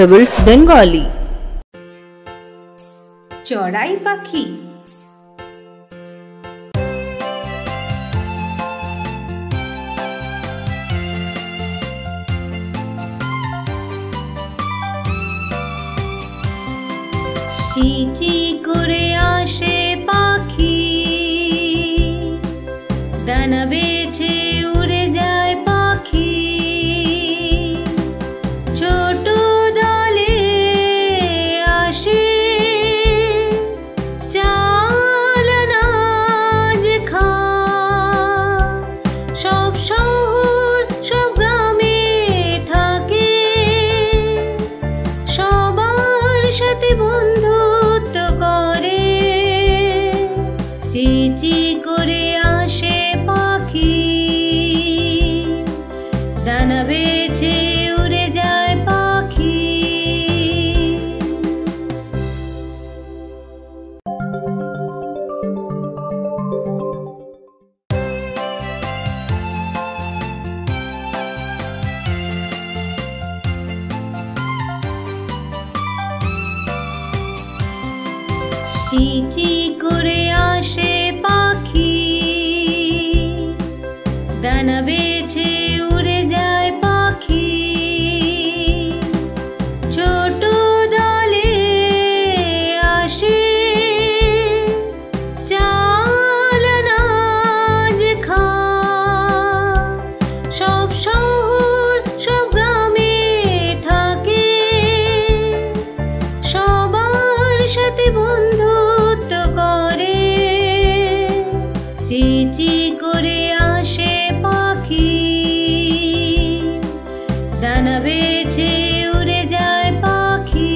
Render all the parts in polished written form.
Pebbles Bengali. চড়াই পাখি। চিচি করে আসে পাখি, ডানা বেছে উড়ে যায় পাখি। ছোট দলে আসে চাল আনাজ খায়। সব শহর সব গ্রামে থাকে, সবার সাথে বন্ধুত্ব করে। চিচি করে আসে পাখি, ডানা বেছে উড়ে যায় পাখি। চিচি করে আসে পাখি, ডানা বেছে উড়ে যায় পাখি। ছোট দলে আসে চাল আনাজ খায়। সব শহর সব গ্রামে থাকে, সবার সাথে বন্ধুত্ব করে। চিচি করে আসে পাখি, ডানা বেছে উড়ে যায় পাখি।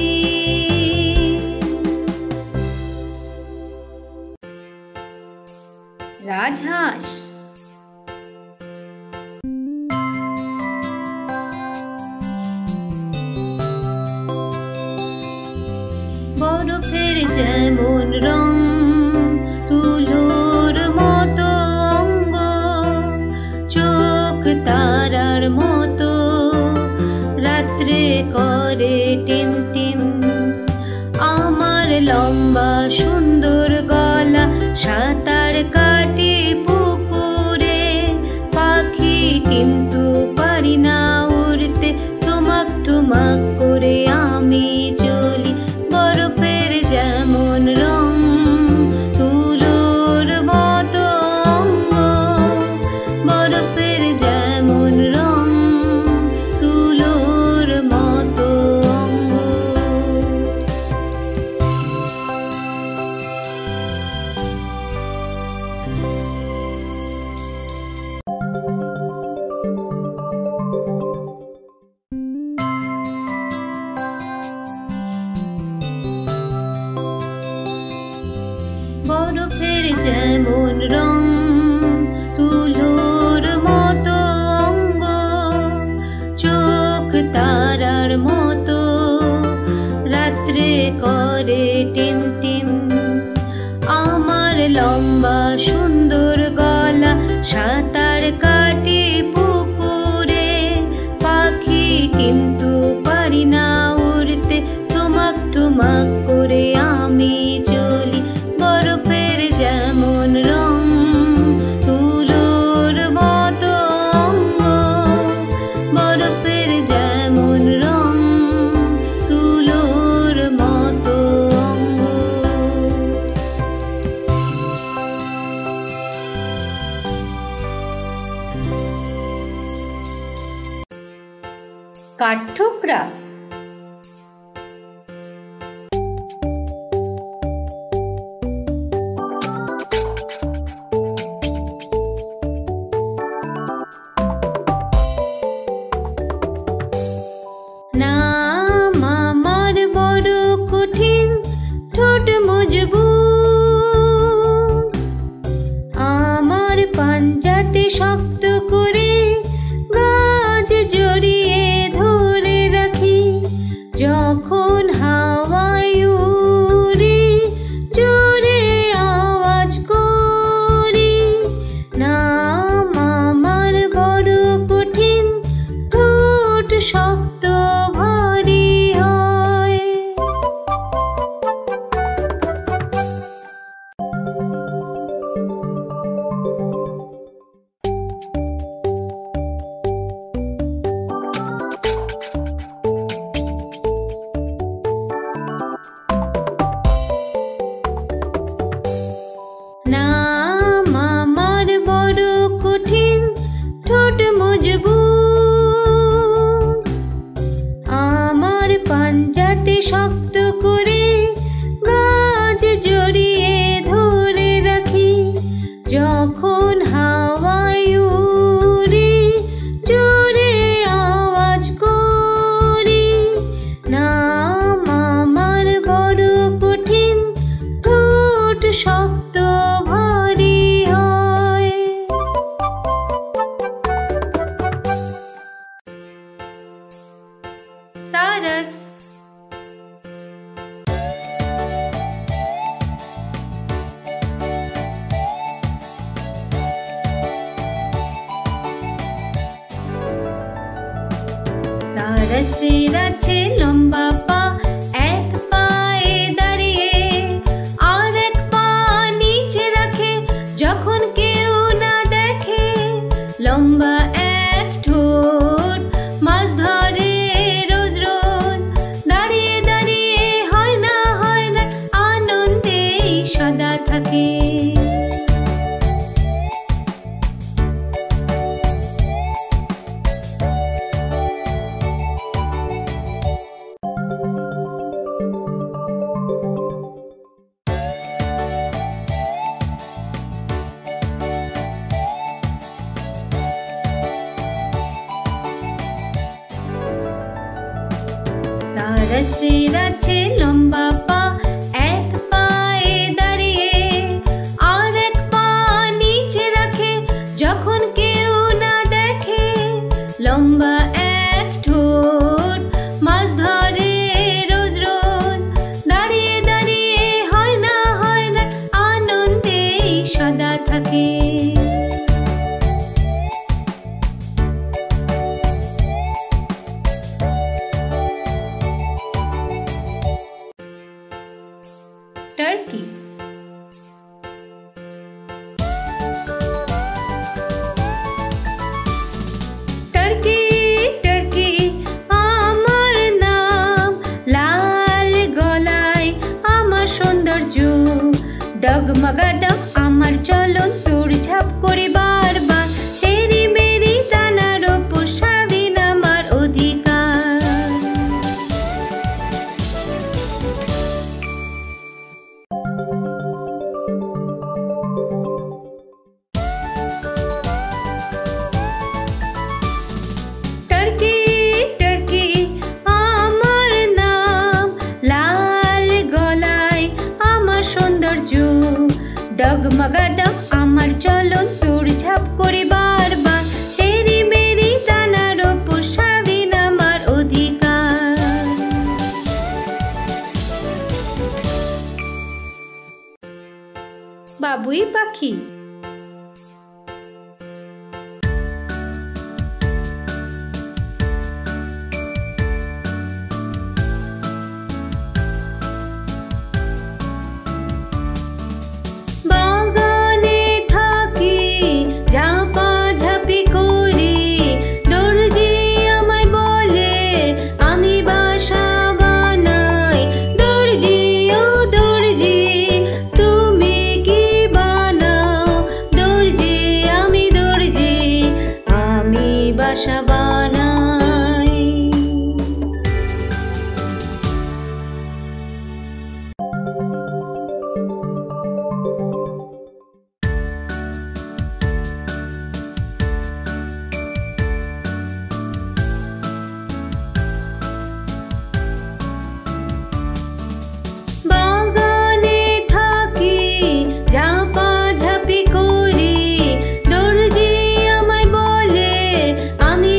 রাজহাঁস। বরফের যেমন রং, তুলোর মতো অঙ্গ, চোখ তারার মতো রাত্রে করে টিম টিম। আমার লম্বা সুন্দর গলা, সাঁতার কাটি পুকুরে। পাখি কিন্তু পারি না উড়তে, ঠুমাক ঠুমাক করে আমি চলি। বরফের যেমন রং, তুলোর মতো অঙ্গ, বরফের যেমন রং, তুলোর মতো অঙ্গ। বরফের যেমন রং, তুলোর মতো অঙ্গ, চোখ তারার মতো রাত্রে করে টিম টিম। আমার লম্বা সুন্দর গলা, সাঁতার কাটি পুকুরে। পাখি কিন্তু পারি না উড়তে, ঠুমাক ঠুমাক করে আমি চলি। বরফের যেমন রং, তুলোর মতো অঙ্গ, বরফের যেমন রং, তুলোর মতো অঙ্গ। কাঠঠোকরা। নাম আমার বড় কঠিন, ঠোঁট মজবুত। আমার পাঞ্জাতে শক্ত করে গাছ জড়িয়ে ধরে রাখি। सारस। সারসের আছে লম্বা পা, এক পায়ে দাঁড়িয়ে আর এক পা নিচে রাখে যখন কেউ না দেখে। লম্বা এক ঠোঁট মাছ ধরে রোজ রোজ, দাঁড়িয়ে দাঁড়িয়ে হয় না আনন্দেই সদা থাকে। সারসের আছে লম্বা পা, এক পায়ে দাঁড়িয়ে আর এক পা নিচে রাখে যখন কেউ না দেখে। লম্বা এক ঠোঁট মাছ ধরে রোজ রোজ, দাঁড়িয়ে দাঁড়িয়ে হয় না আনন্দেই সদা থাকে। टर्की। टर्की टर्की आमार नाम, लाल गलाय आमार सौंदर्य, डगमगाडग आमार चलन दौड़झाप करे बारबार, चेरी मेरी दानार ओपर सारादिन आमार अधिकार। टर्की टर्की आमार नाम, लाल गलाय आमार सौंदर्य, डगमगाडग आमार चलन दौड़झाप करे बारबार, चेरी मेरी दानार ओपर सारादिन आमार अधिकार। बाबुई पाखी। বাগানে থাকি ঝাপাঝাপি করি, দর্জি আমায় বলে আমি বাসা বানাই। দর্জি ও দর্জি তুমি কি বানাও? দর্জি আমি বাসা বানাই। বাগানে থাকি ঝাপাঝাপি করি, দর্জি আমায় বলে আমি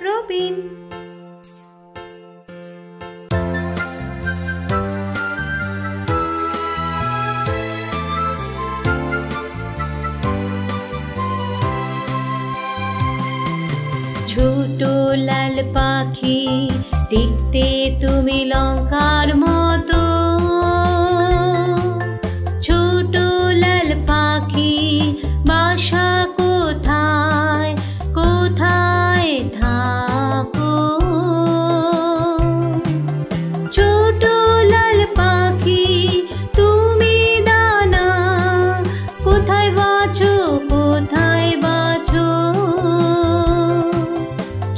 প্রবীণ। ছোট লাল পাখি দেখতে তুমি লঙ্কার মতো, ছোট লাল পাখি বাসা কোথায় কোথায় থাকো, ছোট লাল পাখি তুমি দানা কোথায় বাছো কোথায় বাছো,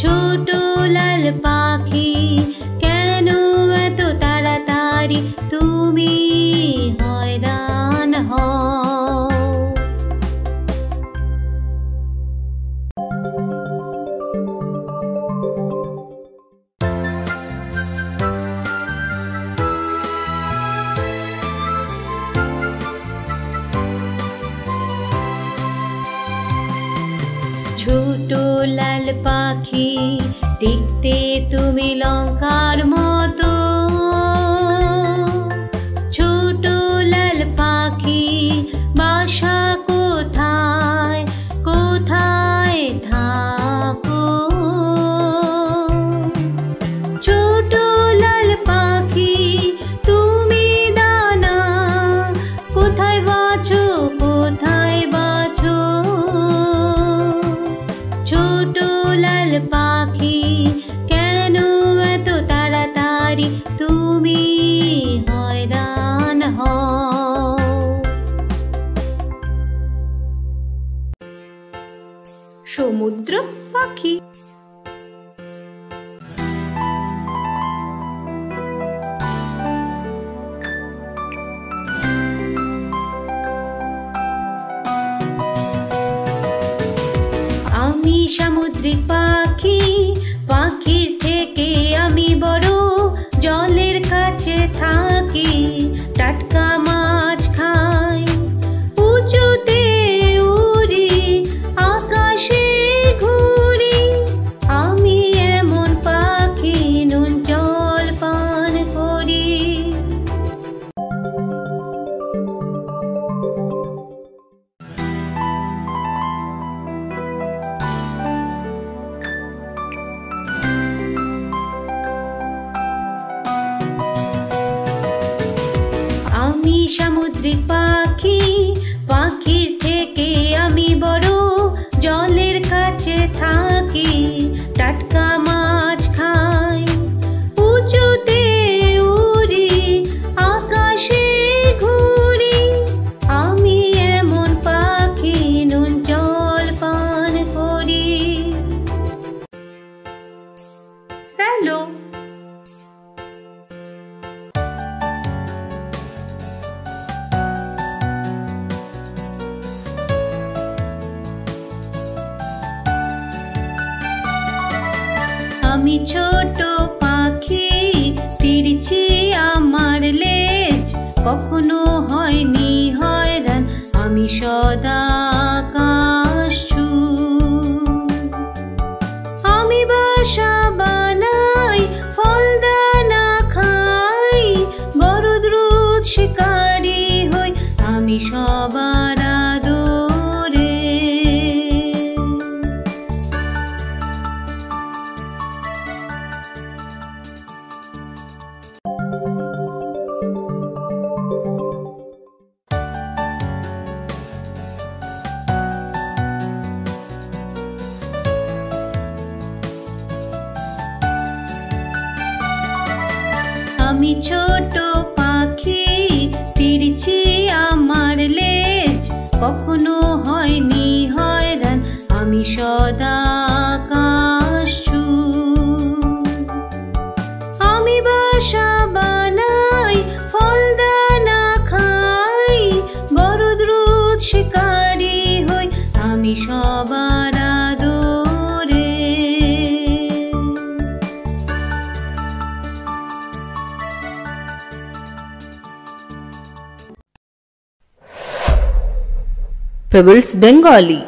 ছোট লাল পাখি কেন এত তাড়াতাড়ি তুমি হয়রান হও। ছোট লাল পাখি দেখতে তুমি লঙ্কার মতো, ছোট লাল পাখি বাসা কোথায় কোথায় থাকো, ছোট লাল পাখি তুমি দানা কোথায় বাছো কোথায় বাছো, ছোট লাল পাখি কেন এত তাড়াতাড়ি তুমি হয়রান হও। সমুদ্র পাখি। আমি সামুদ্রিক পাখি, পাখির থেকে আমি বড়, জলের কাছে থাকি, টাটকা মাছ খাই, উঁচুতে উড়ি আকাশে ঘুরি, আমি এমন পাখি নুন জল পান করি। আমি সামুদ্রিক পাখি, পাখির থেকে আমি বড়, জলের কাছে থাকি, টাটকা মাছ খাই, উঁচুতে উড়ি আকাশে ঘুরি, আমি এমন পাখি নুন জল পান করি। স্যালো। আমি ছোট পাখি, তিরছি আমার লেজ, কখনো হয়নি হয়রান, আমি সদা আকাশ ছুঁই। আমি বাসা বানাই, ফলদানা খাই, বড় দ্রুত শিকারি হই, আমি সবার আদরে। আমি ছোট পাখি, তিরছি আমার লেজ, কখনো হয়নি হয়রান, আমি সদা আকাশ ছুঁই। আমি বাসা বানাই, ফলদানা খাই, বড় দ্রুত শিকারি হই, আমি সবার আদরে। Pebbles Bengali।